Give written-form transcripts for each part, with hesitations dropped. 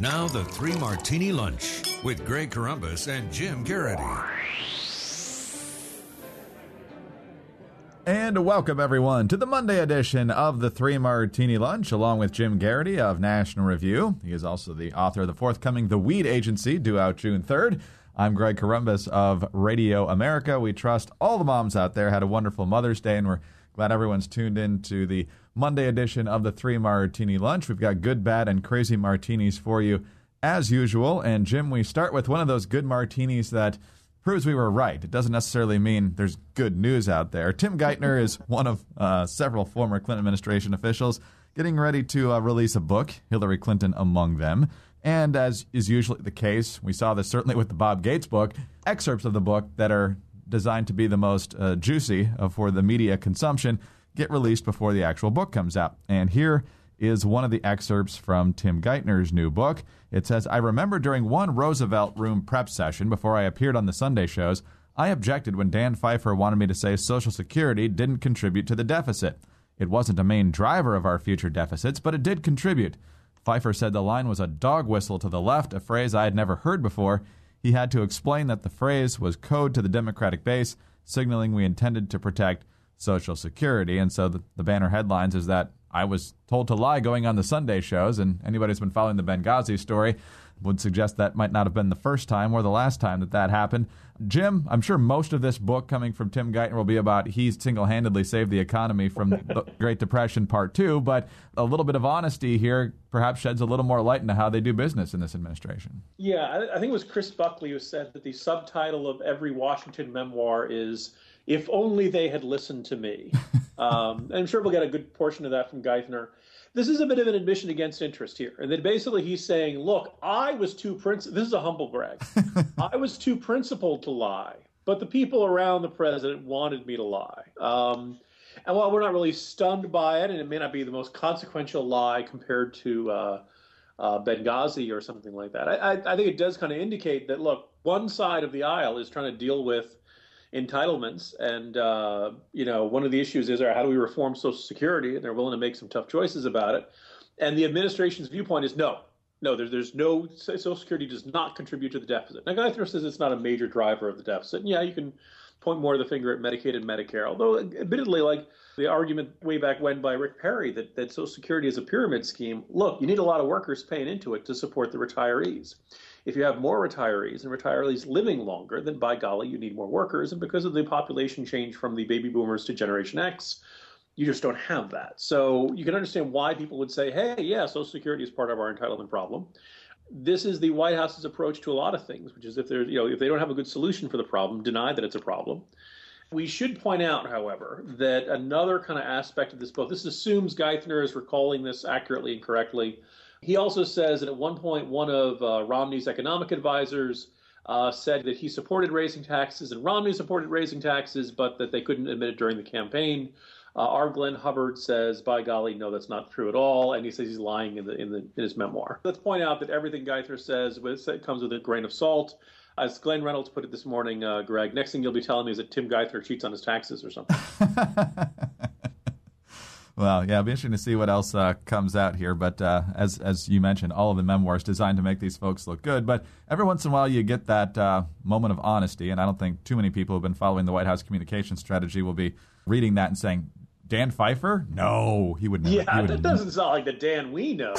Now the Three Martini Lunch with Greg Corombos and Jim Garrity. And welcome, everyone, to the Monday edition of the Three Martini Lunch, along with Jim Garrity of National Review. He is also the author of the forthcoming The Weed Agency, due out June 3rd. I'm Greg Corombos of Radio America. We trust all the moms out there had a wonderful Mother's Day, and we're glad everyone's tuned in to the Monday edition of the Three Martini Lunch. We've got good, bad, and crazy martinis for you, as usual. And, Jim, we start with one of those good martinis that proves we were right. It doesn't necessarily mean there's good news out there. Tim Geithner is one of several former Clinton administration officials getting ready to release a book, Hillary Clinton among them. And as is usually the case, we saw this certainly with the Bob Gates book, excerpts of the book that are designed to be the most juicy for the media consumption get released before the actual book comes out. And here is one of the excerpts from Tim Geithner's new book. It says, "I remember during one Roosevelt Room prep session before I appeared on the Sunday shows, I objected when Dan Pfeiffer wanted me to say Social Security didn't contribute to the deficit. It wasn't a main driver of our future deficits, but it did contribute. Pfeiffer said the line was a dog whistle to the left, a phrase I had never heard before. He had to explain that the phrase was code to the Democratic base, signaling we intended to protect Social Security." And so the banner headlines is that I was told to lie going on the Sunday shows, and anybody who's been following the Benghazi story would suggest that might not have been the first time or the last time that happened. Jim, I'm sure most of this book coming from Tim Geithner will be about he single-handedly saved the economy from the Great Depression Part 2, but a little bit of honesty here perhaps sheds a little more light into how they do business in this administration. Yeah, I think it was Chris Buckley who said that the subtitle of every Washington memoir is "If Only They Had Listened to Me." I'm sure we'll get a good portion of that from Geithner. This is a bit of an admission against interest here. And then basically he's saying, look, I was too this is a humble brag. I was too principled to lie, but the people around the president wanted me to lie. And while we're not really stunned by it, and it may not be the most consequential lie compared to Benghazi or something like that, I think it does kind of indicate that, look, one side of the aisle is trying to deal with entitlements, and one of the issues is, how do we reform Social Security? And they're willing to make some tough choices about it. And the administration's viewpoint is no, there's no, Social Security does not contribute to the deficit. Now, Geithner says it's not a major driver of the deficit. And yeah, you can point more of the finger at Medicaid and Medicare, although admittedly, like the argument way back when by Rick Perry that Social Security is a pyramid scheme. Look, you need a lot of workers paying into it to support the retirees. If you have more retirees and retirees living longer, then by golly, you need more workers. And because of the population change from the baby boomers to Generation X, you just don't have that. So you can understand why people would say, hey, yeah, Social Security is part of our entitlement problem. This is the White House's approach to a lot of things, which is if they don't have a good solution for the problem, deny that it's a problem. We should point out, however, that another kind of aspect of this book, this assumes Geithner is recalling this accurately and correctly. He also says that at one point, one of Romney's economic advisors said that he supported raising taxes and Romney supported raising taxes, but that they couldn't admit it during the campaign. Our Glenn Hubbard says, by golly, no, that's not true at all. And he says he's lying in his memoir. Let's point out that everything Geithner says comes with a grain of salt. As Glenn Reynolds put it this morning, Greg, next thing you'll be telling me is that Tim Geithner cheats on his taxes or something. Well, yeah, it'll be interesting to see what else comes out here. But as you mentioned, all of the memoirs designed to make these folks look good. But every once in a while you get that moment of honesty, and I don't think too many people who have been following the White House communication strategy will be reading that and saying, Dan Pfeiffer? No, he would never. Yeah, that doesn't sound like the Dan we know.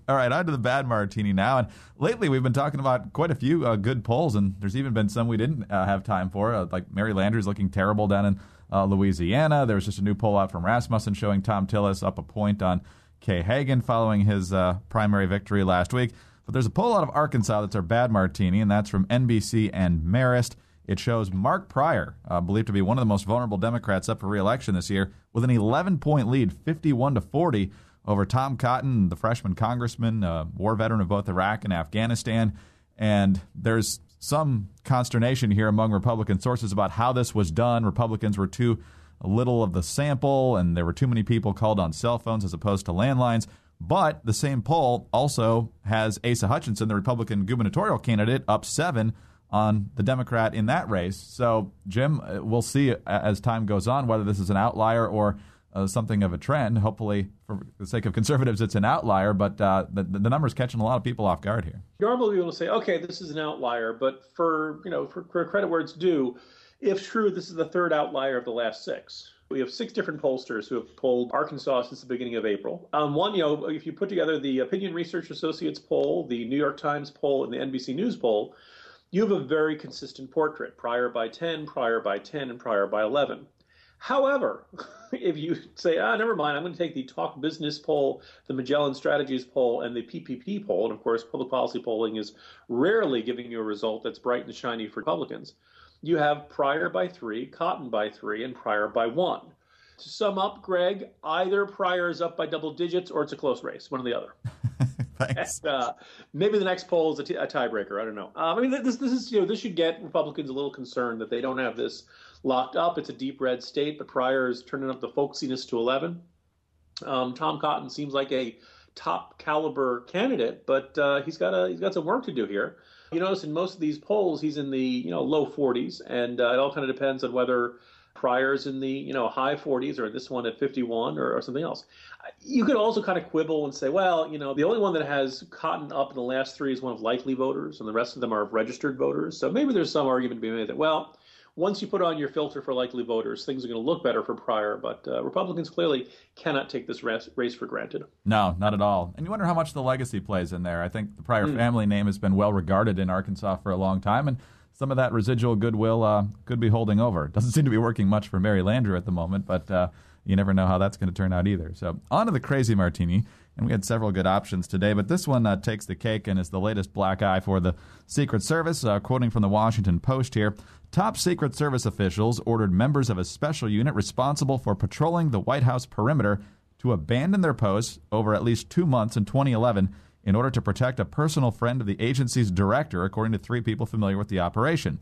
All right, on to the bad martini now. And lately we've been talking about quite a few good polls, and there's even been some we didn't have time for, like Mary Landrieu's looking terrible down in Louisiana. There was just a new poll out from Rasmussen showing Tom Tillis up a point on Kay Hagan following his primary victory last week. But there's a poll out of Arkansas that's our bad martini, and that's from NBC and Marist. It shows Mark Pryor, believed to be one of the most vulnerable Democrats up for re-election this year, with an 11-point lead, 51-40, over Tom Cotton, the freshman congressman, war veteran of both Iraq and Afghanistan. And there's some consternation here among Republican sources about how this was done. Republicans were too little of the sample, and there were too many people called on cell phones as opposed to landlines. But the same poll also has Asa Hutchinson, the Republican gubernatorial candidate, up 7 on the Democrat in that race. So, Jim, we'll see as time goes on whether this is an outlier or something of a trend. Hopefully, for the sake of conservatives, it's an outlier, but the number's catching a lot of people off guard here. Normally, we will say, okay, this is an outlier, but for credit where it's due, if true, this is the third outlier of the last six. We have six different pollsters who have polled Arkansas since the beginning of April. One, if you put together the Opinion Research Associates poll, the New York Times poll, and the NBC News poll, you have a very consistent portrait: Pryor by 10, Pryor by 10, and Pryor by 11. However, if you say, never mind, I'm going to take the Talk Business poll, the Magellan Strategies poll, and the PPP poll, and of course, public policy polling is rarely giving you a result that's bright and shiny for Republicans, you have Pryor by 3, Cotton by 3, and Pryor by 1. To sum up, Greg, either Pryor is up by double digits or it's a close race, one or the other. Thanks. Maybe the next poll is a tiebreaker. I don't know. This should get Republicans a little concerned that they don't have this locked up. It's a deep red state, but Pryor is turning up the folksiness to 11. Tom Cotton seems like a top caliber candidate, but he's got some work to do here. You notice in most of these polls, he's in the low 40s, and it all kind of depends on whether Pryor's in the high 40s or this one at 51 or something else. You could also kind of quibble and say, well, the only one that has Cotton up in the last three is one of likely voters, and the rest of them are registered voters. So maybe there's some argument to be made that, well, once you put on your filter for likely voters, things are going to look better for Pryor. But Republicans clearly cannot take this race for granted. No, not at all. And you wonder how much the legacy plays in there. I think the Pryor family name has been well regarded in Arkansas for a long time, and some of that residual goodwill could be holding over. Doesn't seem to be working much for Mary Landrieu at the moment, but you never know how that's going to turn out either. So on to the crazy martini. And we had several good options today, but this one takes the cake and is the latest black eye for the Secret Service. Quoting from the Washington Post here, top Secret Service officials ordered members of a special unit responsible for patrolling the White House perimeter to abandon their posts over at least 2 months in 2011 in order to protect a personal friend of the agency's director, according to three people familiar with the operation.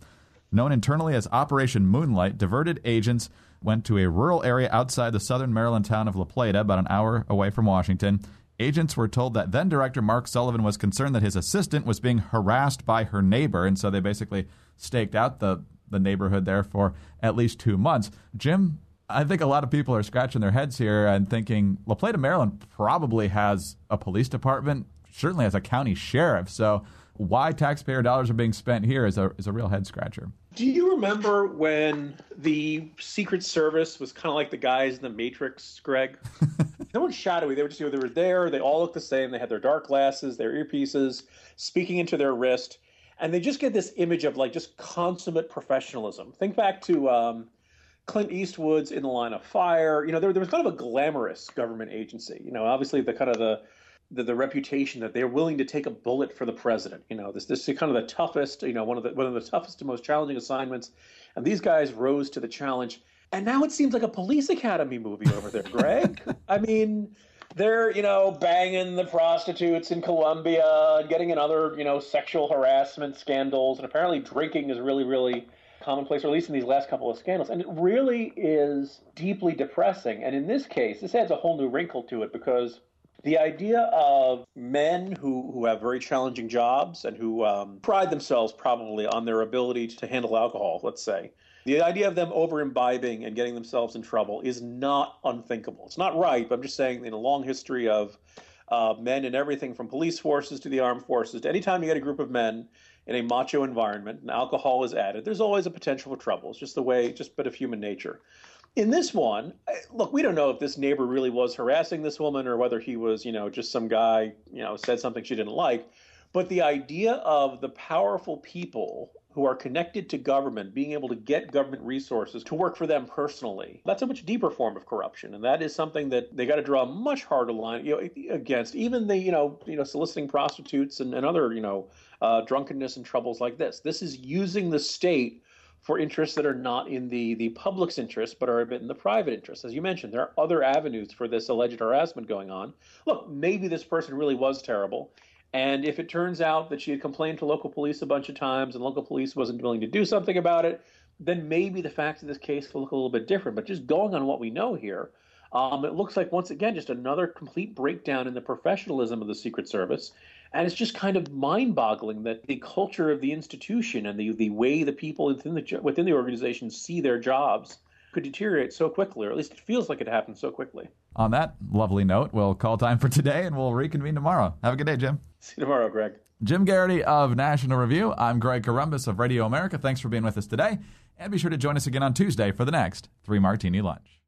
Known internally as Operation Moonlight, diverted agents went to a rural area outside the southern Maryland town of La Plata, about an hour away from Washington. Agents were told that then-Director Mark Sullivan was concerned that his assistant was being harassed by her neighbor, and so they basically staked out the neighborhood there for at least 2 months. Jim, I think a lot of people are scratching their heads here and thinking La Plata, Maryland probably has a police department, certainly has a county sheriff, so why taxpayer dollars are being spent here is a real head-scratcher. Do you remember when the Secret Service was kind of like the guys in the Matrix, Greg? They weren't shadowy. They were just, they were there. They all looked the same. They had their dark glasses, their earpieces, speaking into their wrist. And they just get this image of like just consummate professionalism. Think back to Clint Eastwood's In the Line of Fire. There was kind of a glamorous government agency. Obviously the kind of the reputation that they're willing to take a bullet for the president. This is kind of the toughest, one of the toughest and most challenging assignments. And these guys rose to the challenge. And now it seems like a police academy movie over there, Greg. I mean, they're, banging the prostitutes in Colombia, getting in other, sexual harassment scandals. And apparently drinking is really, really commonplace, or at least in these last couple of scandals. And it really is deeply depressing. And in this case, this adds a whole new wrinkle to it, because the idea of men who have very challenging jobs and who pride themselves probably on their ability to handle alcohol, let's say, the idea of them over-imbibing and getting themselves in trouble is not unthinkable. It's not right, but I'm just saying in a long history of men in everything from police forces to the armed forces, to anytime you get a group of men in a macho environment and alcohol is added, there's always a potential for trouble. It's just a bit of human nature. In this one, look, we don't know if this neighbor really was harassing this woman or whether he was, just some guy, said something she didn't like. But the idea of the powerful people who are connected to government being able to get government resources to work for them personally, that's a much deeper form of corruption. And that is something that they got to draw a much harder line against. Even the, soliciting prostitutes and other, drunkenness and troubles like this. This is using the state for interests that are not in the public's interest, but are a bit in the private interest. As you mentioned, there are other avenues for this alleged harassment going on. Look, maybe this person really was terrible. And if it turns out that she had complained to local police a bunch of times and local police wasn't willing to do something about it, then maybe the facts of this case will look a little bit different. But just going on what we know here, it looks like, once again, just another complete breakdown in the professionalism of the Secret Service. And it's just kind of mind-boggling that the culture of the institution and the way the people within the organization see their jobs could deteriorate so quickly, or at least it feels like it happened so quickly. On that lovely note, we'll call time for today, and we'll reconvene tomorrow. Have a good day, Jim. See you tomorrow, Greg. Jim Garrity of National Review. I'm Greg Corombos of Radio America. Thanks for being with us today. And be sure to join us again on Tuesday for the next 3 Martini Lunch.